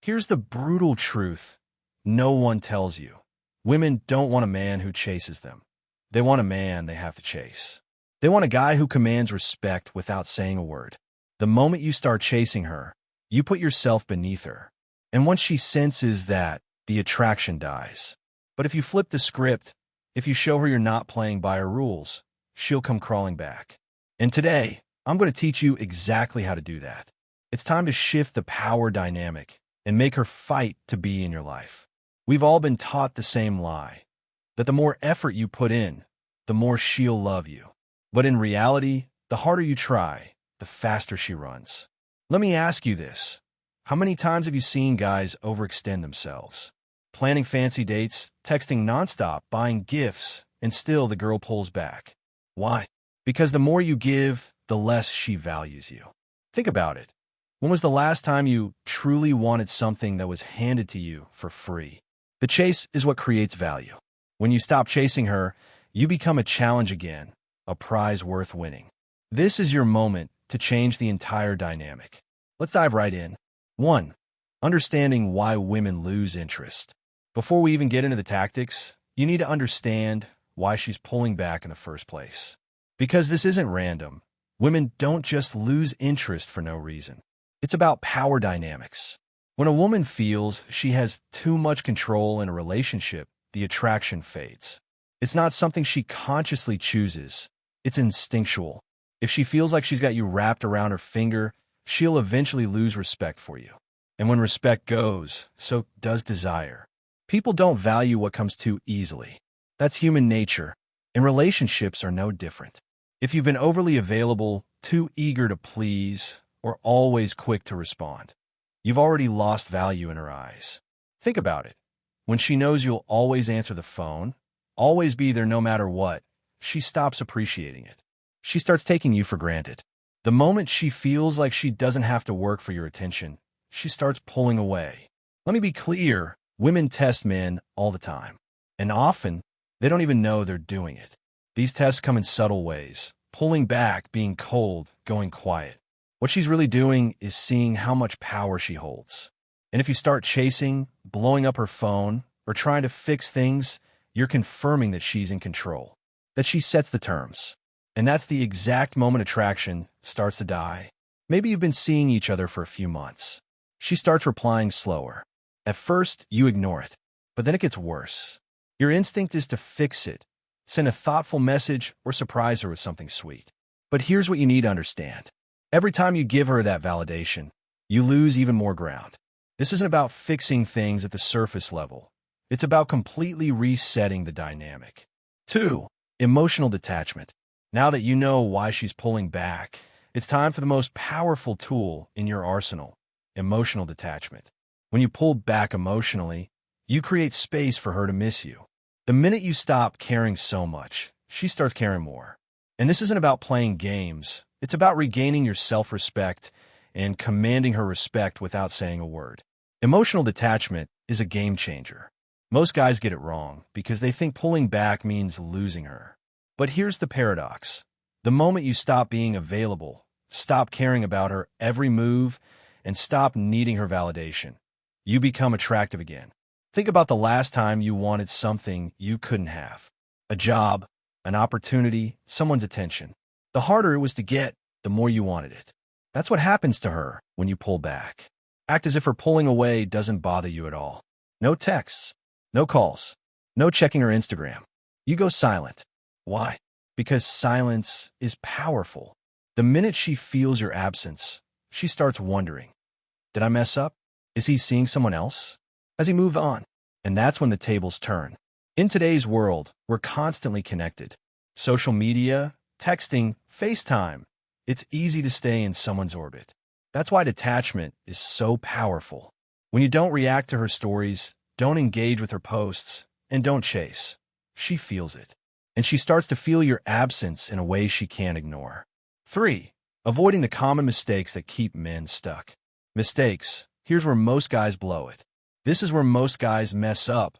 Here's the brutal truth no one tells you. Women don't want a man who chases them. They want a man they have to chase. They want a guy who commands respect without saying a word. The moment you start chasing her, you put yourself beneath her. And once she senses that, the attraction dies. But if you flip the script, if you show her you're not playing by her rules, she'll come crawling back. And today, I'm going to teach you exactly how to do that. It's time to shift the power dynamic and make her fight to be in your life. We've all been taught the same lie, that the more effort you put in, the more she'll love you. But in reality, the harder you try, the faster she runs. Let me ask you this. How many times have you seen guys overextend themselves? Planning fancy dates, texting nonstop, buying gifts, and still the girl pulls back. Why? Because the more you give, the less she values you. Think about it. When was the last time you truly wanted something that was handed to you for free? The chase is what creates value. When you stop chasing her, you become a challenge again, a prize worth winning. This is your moment to change the entire dynamic. Let's dive right in. 1. Understanding why women lose interest. Before we even get into the tactics, you need to understand why she's pulling back in the first place. Because this isn't random. Women don't just lose interest for no reason. It's about power dynamics. When a woman feels she has too much control in a relationship, the attraction fades. It's not something she consciously chooses. It's instinctual. If she feels like she's got you wrapped around her finger, she'll eventually lose respect for you. And when respect goes, so does desire. People don't value what comes too easily. That's human nature, and relationships are no different. If you've been overly available, too eager to please, or always quick to respond, you've already lost value in her eyes. Think about it. When she knows you'll always answer the phone, always be there no matter what, she stops appreciating it. She starts taking you for granted. The moment she feels like she doesn't have to work for your attention, she starts pulling away. Let me be clear, women test men all the time. And often, they don't even know they're doing it. These tests come in subtle ways, pulling back, being cold, going quiet. What she's really doing is seeing how much power she holds. And if you start chasing, blowing up her phone, or trying to fix things, you're confirming that she's in control, that she sets the terms. And that's the exact moment attraction starts to die. Maybe you've been seeing each other for a few months. She starts replying slower. At first, you ignore it, but then it gets worse. Your instinct is to fix it, send a thoughtful message, or surprise her with something sweet. But here's what you need to understand. Every time you give her that validation, you lose even more ground. This isn't about fixing things at the surface level. It's about completely resetting the dynamic. 2. Emotional detachment. Now that you know why she's pulling back, it's time for the most powerful tool in your arsenal, emotional detachment. When you pull back emotionally, you create space for her to miss you. The minute you stop caring so much, she starts caring more. And this isn't about playing games. It's about regaining your self-respect and commanding her respect without saying a word. Emotional detachment is a game changer. Most guys get it wrong because they think pulling back means losing her. But here's the paradox. The moment you stop being available, stop caring about her every move, and stop needing her validation, you become attractive again. Think about the last time you wanted something you couldn't have. A job, an opportunity, someone's attention. The harder it was to get, the more you wanted it. That's what happens to her when you pull back. Act as if her pulling away doesn't bother you at all. No texts, no calls, no checking her Instagram. You go silent. Why? Because silence is powerful. The minute she feels your absence, she starts wondering, did I mess up? Is he seeing someone else? Has he moved on? And that's when the tables turn. In today's world, we're constantly connected. Social media, texting, FaceTime. It's easy to stay in someone's orbit. That's why detachment is so powerful. When you don't react to her stories, don't engage with her posts, and don't chase, she feels it. And she starts to feel your absence in a way she can't ignore. 3. Avoiding the common mistakes that keep men stuck. Mistakes. Here's where most guys blow it. This is where most guys mess up.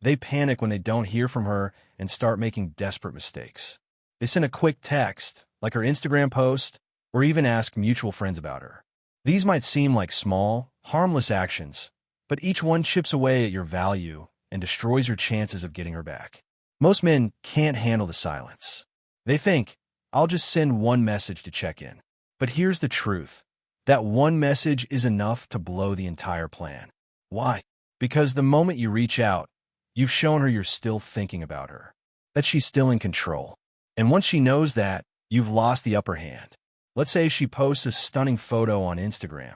They panic when they don't hear from her and start making desperate mistakes. They send a quick text, like her Instagram post, or even ask mutual friends about her. These might seem like small, harmless actions, but each one chips away at your value and destroys your chances of getting her back. Most men can't handle the silence. They think, I'll just send one message to check in. But here's the truth. That one message is enough to blow the entire plan. Why? Because the moment you reach out, you've shown her you're still thinking about her, that she's still in control. And once she knows that, you've lost the upper hand. Let's say she posts a stunning photo on Instagram,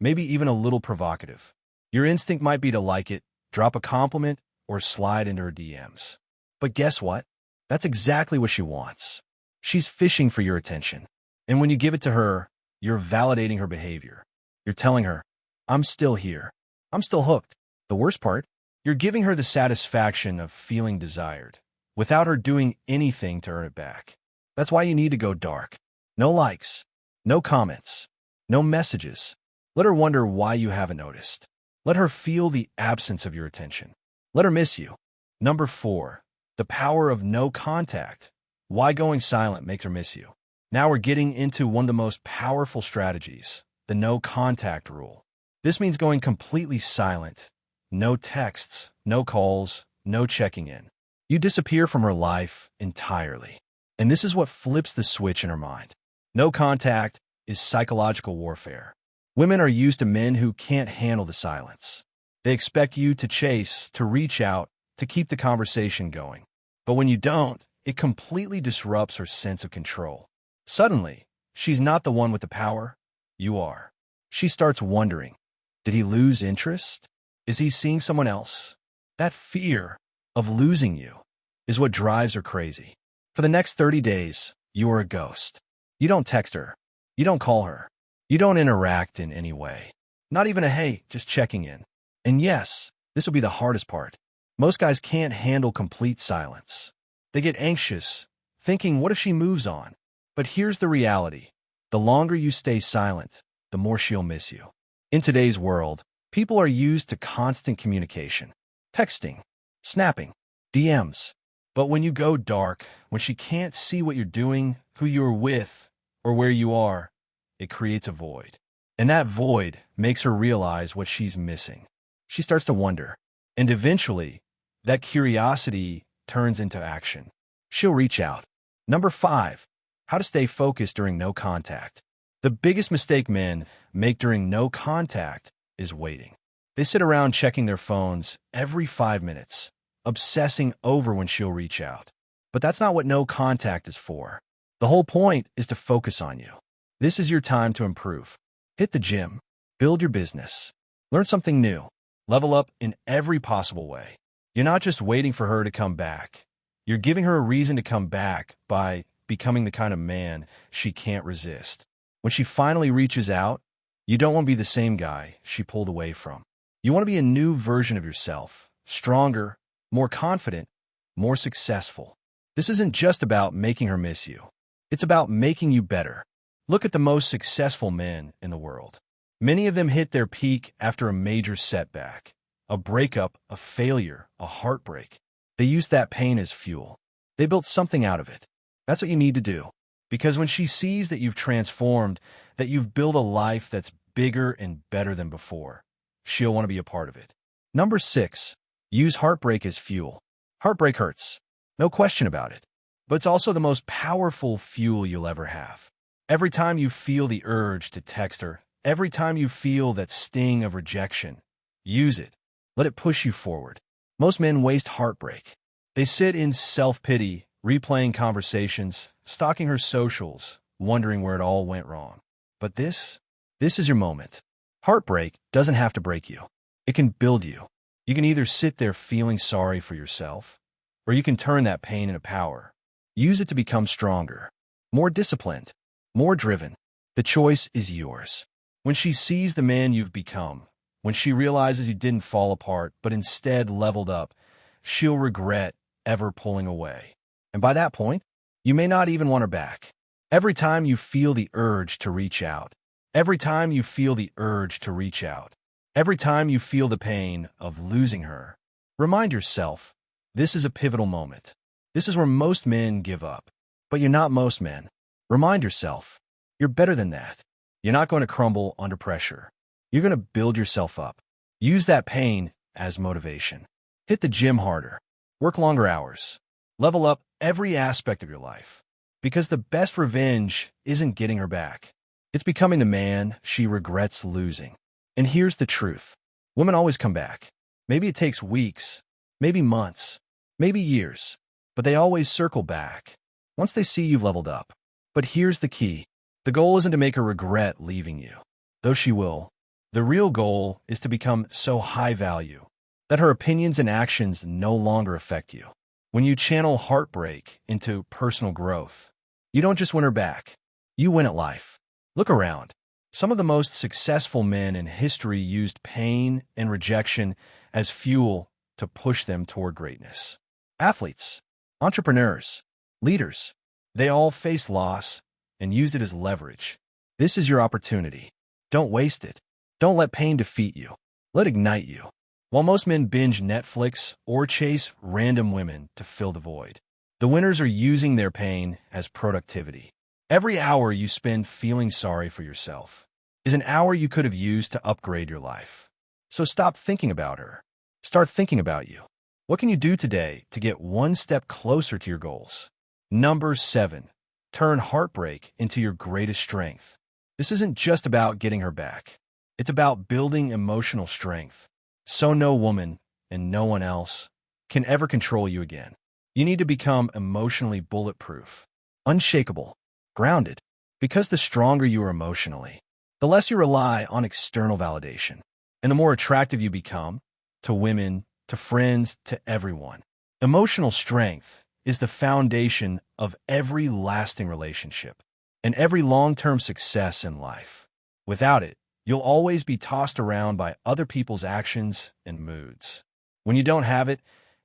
maybe even a little provocative. Your instinct might be to like it, drop a compliment, or slide into her DMs. But guess what? That's exactly what she wants. She's fishing for your attention. And when you give it to her, you're validating her behavior. You're telling her, I'm still here. I'm still hooked. The worst part, you're giving her the satisfaction of feeling desired, without her doing anything to earn it back. That's why you need to go dark. No likes, no comments, no messages. Let her wonder why you haven't noticed. Let her feel the absence of your attention. Let her miss you. Number 4, the power of no contact. Why going silent makes her miss you. Now we're getting into one of the most powerful strategies, the no contact rule. This means going completely silent. No texts, no calls, no checking in. You disappear from her life entirely. And this is what flips the switch in her mind. No contact is psychological warfare. Women are used to men who can't handle the silence. They expect you to chase, to reach out, to keep the conversation going. But when you don't, it completely disrupts her sense of control. Suddenly, she's not the one with the power. You are. She starts wondering, did he lose interest? Is he seeing someone else? That fear of losing you is what drives her crazy. For the next 30 days, you are a ghost. You don't text her. You don't call her. You don't interact in any way. Not even a hey, just checking in. And yes, this will be the hardest part. Most guys can't handle complete silence. They get anxious, thinking, what if she moves on? But here's the reality. The longer you stay silent, the more she'll miss you. In today's world, people are used to constant communication. Texting, snapping, DMs. But when you go dark, when she can't see what you're doing, who you're with, or where you are, it creates a void. And that void makes her realize what she's missing. She starts to wonder. And eventually, that curiosity turns into action. She'll reach out. Number 5, how to stay focused during no contact. The biggest mistake men make during no contact is waiting. They sit around checking their phones every 5 minutes, obsessing over when she'll reach out. But that's not what no contact is for. The whole point is to focus on you. This is your time to improve. Hit the gym, build your business, learn something new, level up in every possible way. You're not just waiting for her to come back. You're giving her a reason to come back by becoming the kind of man she can't resist. When she finally reaches out, you don't want to be the same guy she pulled away from. You want to be a new version of yourself, stronger, more confident, more successful. This isn't just about making her miss you. It's about making you better. Look at the most successful men in the world. Many of them hit their peak after a major setback, a breakup, a failure, a heartbreak. They used that pain as fuel. They built something out of it. That's what you need to do. Because when she sees that you've transformed, that you've built a life that's bigger and better than before, she'll want to be a part of it. Number 6, use heartbreak as fuel. Heartbreak hurts. No question about it. But it's also the most powerful fuel you'll ever have. Every time you feel the urge to text her, every time you feel that sting of rejection, use it. Let it push you forward. Most men waste heartbreak. They sit in self-pity, replaying conversations, stalking her socials, wondering where it all went wrong. But this is your moment. Heartbreak doesn't have to break you. It can build you. You can either sit there feeling sorry for yourself, or you can turn that pain into power. Use it to become stronger, more disciplined, more driven. The choice is yours. When she sees the man you've become, when she realizes you didn't fall apart, but instead leveled up, she'll regret ever pulling away. And by that point, you may not even want her back. Every time you feel the urge to reach out, every time you feel the urge to reach out, every time you feel the pain of losing her, remind yourself, this is a pivotal moment. This is where most men give up. But you're not most men. Remind yourself, you're better than that. You're not going to crumble under pressure. You're going to build yourself up. Use that pain as motivation. Hit the gym harder. Work longer hours. Level up every aspect of your life. Because the best revenge isn't getting her back. It's becoming the man she regrets losing. And here's the truth. Women always come back. Maybe it takes weeks, maybe months, maybe years, but they always circle back once they see you've leveled up. But here's the key. The goal isn't to make her regret leaving you, though she will. The real goal is to become so high value that her opinions and actions no longer affect you. When you channel heartbreak into personal growth, you don't just win her back, you win at life. Look around. Some of the most successful men in history used pain and rejection as fuel to push them toward greatness. Athletes, entrepreneurs, leaders, they all faced loss and used it as leverage. This is your opportunity. Don't waste it. Don't let pain defeat you. Let it ignite you. While most men binge Netflix or chase random women to fill the void, the winners are using their pain as productivity. Every hour you spend feeling sorry for yourself is an hour you could have used to upgrade your life. So stop thinking about her. Start thinking about you. What can you do today to get one step closer to your goals? Number 7. Turn heartbreak into your greatest strength. This isn't just about getting her back. It's about building emotional strength. So no woman, and no one else, can ever control you again. You need to become emotionally bulletproof, unshakable, grounded. Because the stronger you are emotionally, the less you rely on external validation, and the more attractive you become to women, to friends, to everyone. Emotional strength is the foundation of every lasting relationship and every long-term success in life. Without it, you'll always be tossed around by other people's actions and moods. When you don't have it,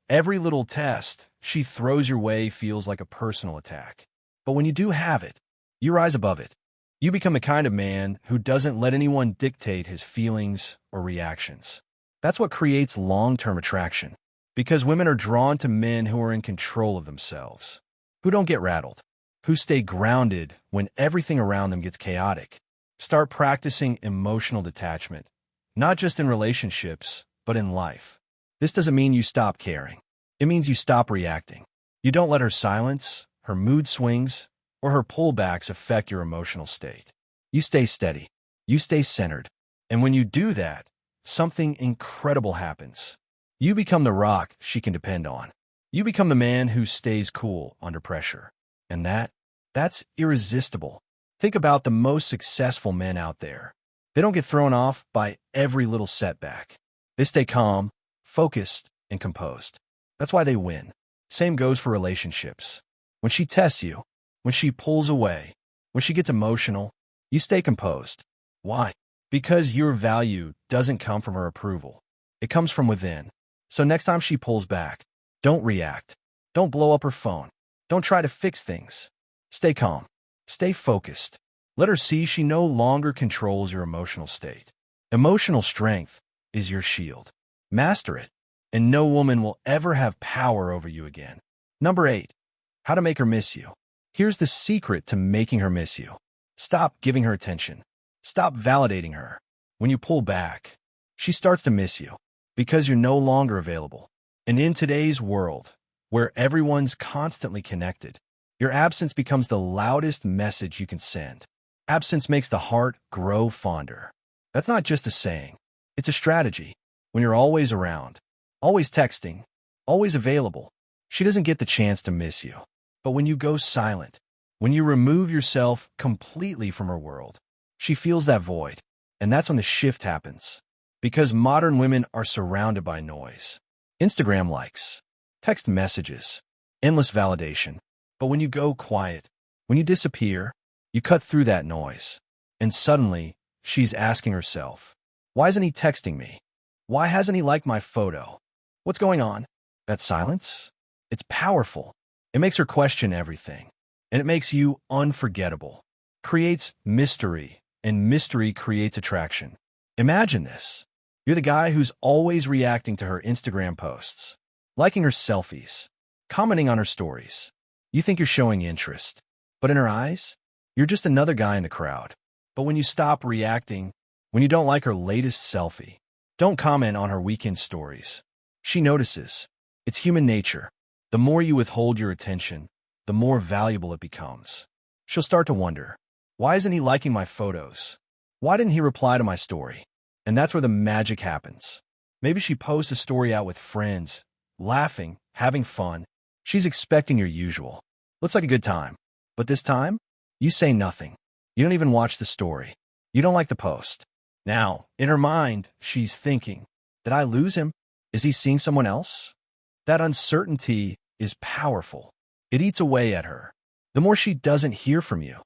every little test she throws your way feels like a personal attack. But when you do have it, you rise above it. You become the kind of man who doesn't let anyone dictate his feelings or reactions. That's what creates long-term attraction. Because women are drawn to men who are in control of themselves, who don't get rattled, who stay grounded when everything around them gets chaotic. Start practicing emotional detachment, not just in relationships, but in life. This doesn't mean you stop caring. It means you stop reacting. You don't let her silence, her mood swings, or her pullbacks affect your emotional state. You stay steady. You stay centered. And when you do that, something incredible happens. You become the rock she can depend on. You become the man who stays cool under pressure. And that's irresistible. Think about the most successful men out there. They don't get thrown off by every little setback. They stay calm, focused, and composed. That's why they win. Same goes for relationships. When she tests you, when she pulls away, when she gets emotional, you stay composed. Why? Because your value doesn't come from her approval. It comes from within. So next time she pulls back, don't react. Don't blow up her phone. Don't try to fix things. Stay calm. Stay focused. Let her see she no longer controls your emotional state. Emotional strength is your shield. Master it, and no woman will ever have power over you again. Number 8. How to make her miss you. Here's the secret to making her miss you. Stop giving her attention. Stop validating her. When you pull back, she starts to miss you because you're no longer available. And in today's world, where everyone's constantly connected, your absence becomes the loudest message you can send. Absence makes the heart grow fonder. That's not just a saying. It's a strategy. When you're always around, always texting, always available, she doesn't get the chance to miss you. But when you go silent, when you remove yourself completely from her world, she feels that void. And that's when the shift happens. Because modern women are surrounded by noise. Instagram likes, text messages, endless validation. But when you go quiet, when you disappear, you cut through that noise. And suddenly, she's asking herself, why isn't he texting me? Why hasn't he liked my photo? What's going on? That silence? It's powerful. It makes her question everything. And it makes you unforgettable. Creates mystery, and mystery creates attraction. Imagine this. You're the guy who's always reacting to her Instagram posts, liking her selfies, commenting on her stories. You think you're showing interest, but in her eyes, you're just another guy in the crowd. But when you stop reacting, when you don't like her latest selfie, Don't comment on her weekend stories. She notices. It's human nature. The more you withhold your attention, the more valuable it becomes. She'll start to wonder, why isn't he liking my photos? Why didn't he reply to my story? And that's where the magic happens. Maybe she posts a story out with friends, laughing, having fun. She's expecting your usual. Looks like a good time. But this time, you say nothing. You don't even watch the story. You don't like the post. Now, in her mind, she's thinking, did I lose him? Is he seeing someone else? That uncertainty is powerful. It eats away at her. The more she doesn't hear from you,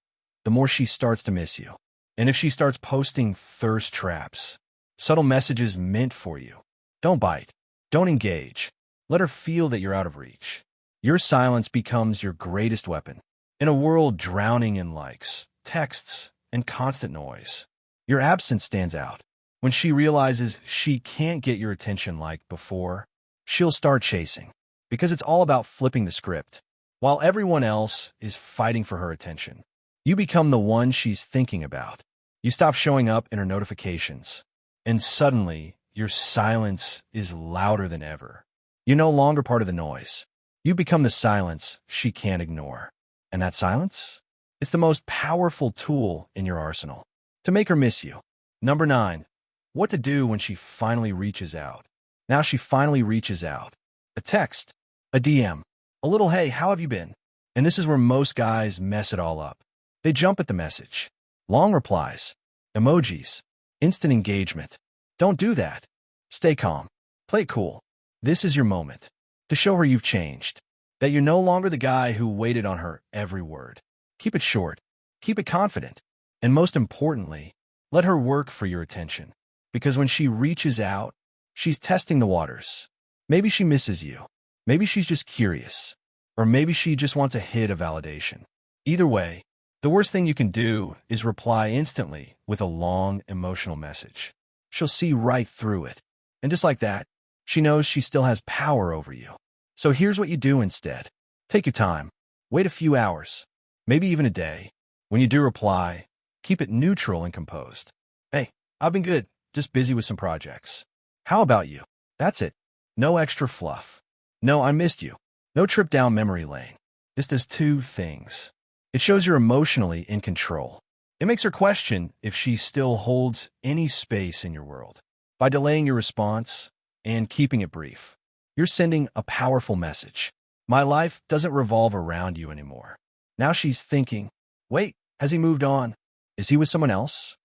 the more she starts to miss you. And if she starts posting thirst traps, subtle messages meant for you, don't bite. Don't engage. Let her feel that you're out of reach. Your silence becomes your greatest weapon. In a world drowning in likes, texts, and constant noise, your absence stands out. When she realizes she can't get your attention like before, she'll start chasing. Because it's all about flipping the script. While everyone else is fighting for her attention, you become the one she's thinking about. You stop showing up in her notifications. And suddenly, your silence is louder than ever. You're no longer part of the noise. You become the silence she can't ignore. And that silence? It's the most powerful tool in your arsenal to make her miss you. Number 9. What to do when she finally reaches out. Now she finally reaches out. A text, a DM, a little hey, how have you been? And this is where most guys mess it all up. They jump at the message. Long replies, emojis, instant engagement. Don't do that. Stay calm. Play it cool. This is your moment to show her you've changed, that you're no longer the guy who waited on her every word. Keep it short. Keep it confident. And most importantly, let her work for your attention. Because when she reaches out, she's testing the waters. Maybe she misses you. Maybe she's just curious. Or maybe she just wants a hit of validation. Either way, the worst thing you can do is reply instantly with a long, emotional message. She'll see right through it. And just like that, she knows she still has power over you. So here's what you do instead. Take your time. Wait a few hours. Maybe even a day. When you do reply, keep it neutral and composed. Hey, I've been good. Just busy with some projects. How about you? That's it. No extra fluff. No, I missed you. No trip down memory lane. This does two things. It shows you're emotionally in control. It makes her question if she still holds any space in your world. By delaying your response and keeping it brief, you're sending a powerful message. My life doesn't revolve around you anymore. Now she's thinking, wait, has he moved on? Is he with someone else?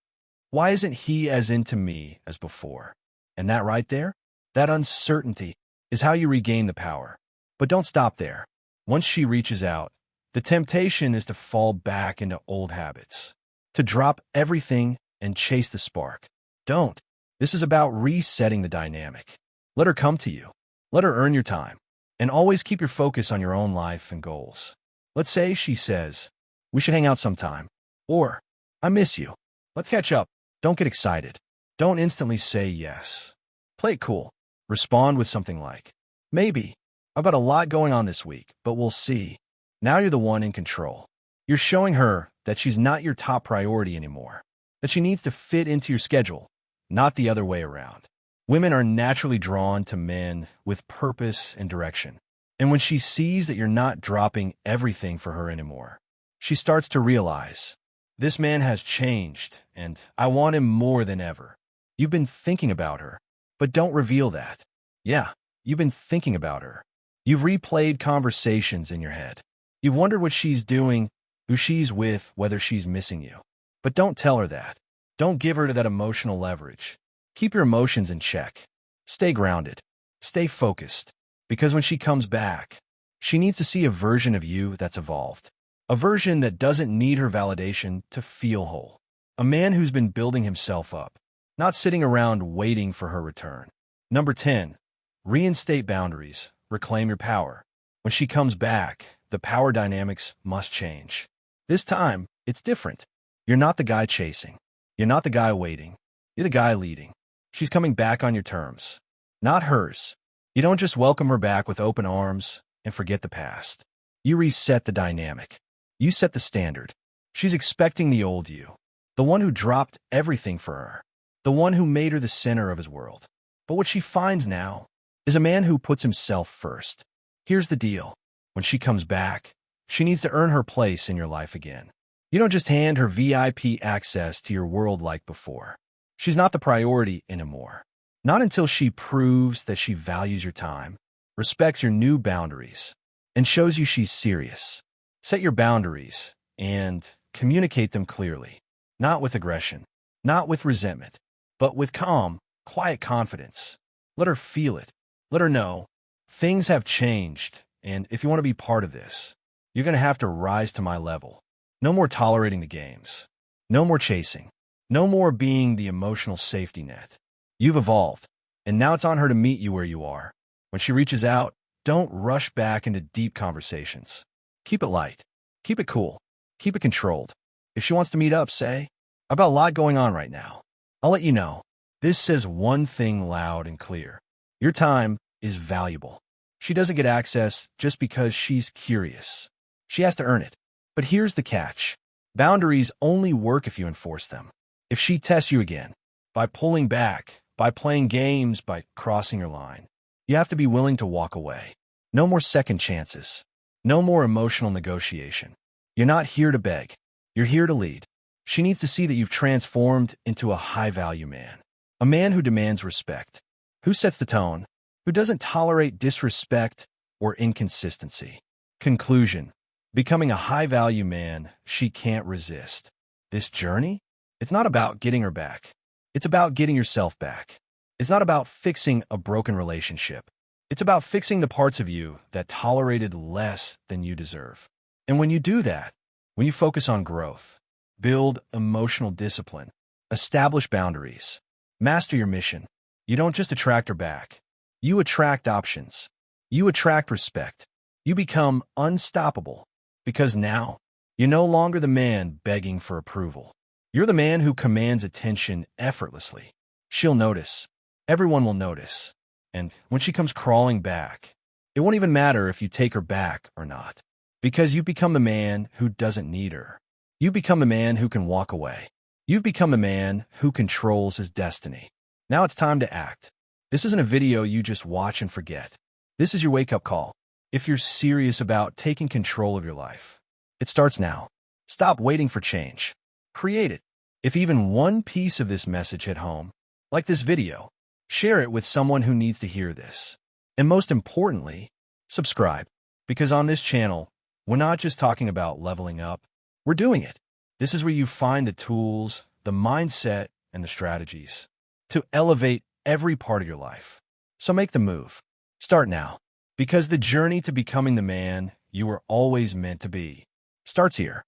Why isn't he as into me as before? And that right there, that uncertainty, is how you regain the power. But don't stop there. Once she reaches out, the temptation is to fall back into old habits, to drop everything and chase the spark. Don't. This is about resetting the dynamic. Let her come to you. Let her earn your time. And always keep your focus on your own life and goals. Let's say she says, we should hang out sometime. Or, I miss you. Let's catch up. Don't get excited. Don't instantly say yes. Play it cool. Respond with something like, maybe. I've got a lot going on this week, but we'll see. Now you're the one in control. You're showing her that she's not your top priority anymore, that she needs to fit into your schedule, not the other way around. Women are naturally drawn to men with purpose and direction. And when she sees that you're not dropping everything for her anymore, she starts to realize, this man has changed, and I want him more than ever. You've been thinking about her, but don't reveal that. Yeah, you've been thinking about her. You've replayed conversations in your head. You've wondered what she's doing, who she's with, whether she's missing you. But don't tell her that. Don't give her that emotional leverage. Keep your emotions in check. Stay grounded. Stay focused. Because when she comes back, she needs to see a version of you that's evolved. A version that doesn't need her validation to feel whole. A man who's been building himself up, not sitting around waiting for her return. Number 10. Reinstate boundaries. Reclaim your power. When she comes back, the power dynamics must change. This time, it's different. You're not the guy chasing. You're not the guy waiting. You're the guy leading. She's coming back on your terms, not hers. You don't just welcome her back with open arms and forget the past. You reset the dynamic. You set the standard. She's expecting the old you, the one who dropped everything for her, the one who made her the center of his world. But what she finds now is a man who puts himself first. Here's the deal. When she comes back, she needs to earn her place in your life again. You don't just hand her VIP access to your world like before. She's not the priority anymore. Not until she proves that she values your time, respects your new boundaries, and shows you she's serious. Set your boundaries and communicate them clearly. Not with aggression, not with resentment, but with calm, quiet confidence. Let her feel it. Let her know things have changed, and if you want to be part of this, you're going to have to rise to my level. No more tolerating the games. No more chasing. No more being the emotional safety net. You've evolved, and now it's on her to meet you where you are. When she reaches out, don't rush back into deep conversations. Keep it light. Keep it cool. Keep it controlled. If she wants to meet up, say, "I've got a lot going on right now. I'll let you know." This says one thing loud and clear. Your time is valuable. She doesn't get access just because she's curious. She has to earn it. But here's the catch. Boundaries only work if you enforce them. If she tests you again, by pulling back, by playing games, by crossing your line, you have to be willing to walk away. No more second chances. No more emotional negotiation. You're not here to beg. You're here to lead. She needs to see that you've transformed into a high-value man. A man who demands respect. Who sets the tone. Who doesn't tolerate disrespect or inconsistency. Conclusion. Becoming a high-value man she can't resist. This journey? It's not about getting her back. It's about getting yourself back. It's not about fixing a broken relationship. It's about fixing the parts of you that tolerated less than you deserve. And when you do that, when you focus on growth, build emotional discipline, establish boundaries, master your mission, you don't just attract her back. You attract options. You attract respect. You become unstoppable because now you're no longer the man begging for approval. You're the man who commands attention effortlessly. She'll notice. Everyone will notice. And when she comes crawling back, it won't even matter if you take her back or not, because you've become the man who doesn't need her. You've become the man who can walk away. You've become the man who controls his destiny. Now it's time to act. This isn't a video you just watch and forget. This is your wake-up call. If you're serious about taking control of your life, it starts now. Stop waiting for change. Create it. If even one piece of this message hit home, like this video, share it with someone who needs to hear this. And most importantly, subscribe. Because on this channel, we're not just talking about leveling up, we're doing it. This is where you find the tools, the mindset, and the strategies to elevate every part of your life. So make the move. Start now. Because the journey to becoming the man you were always meant to be starts here.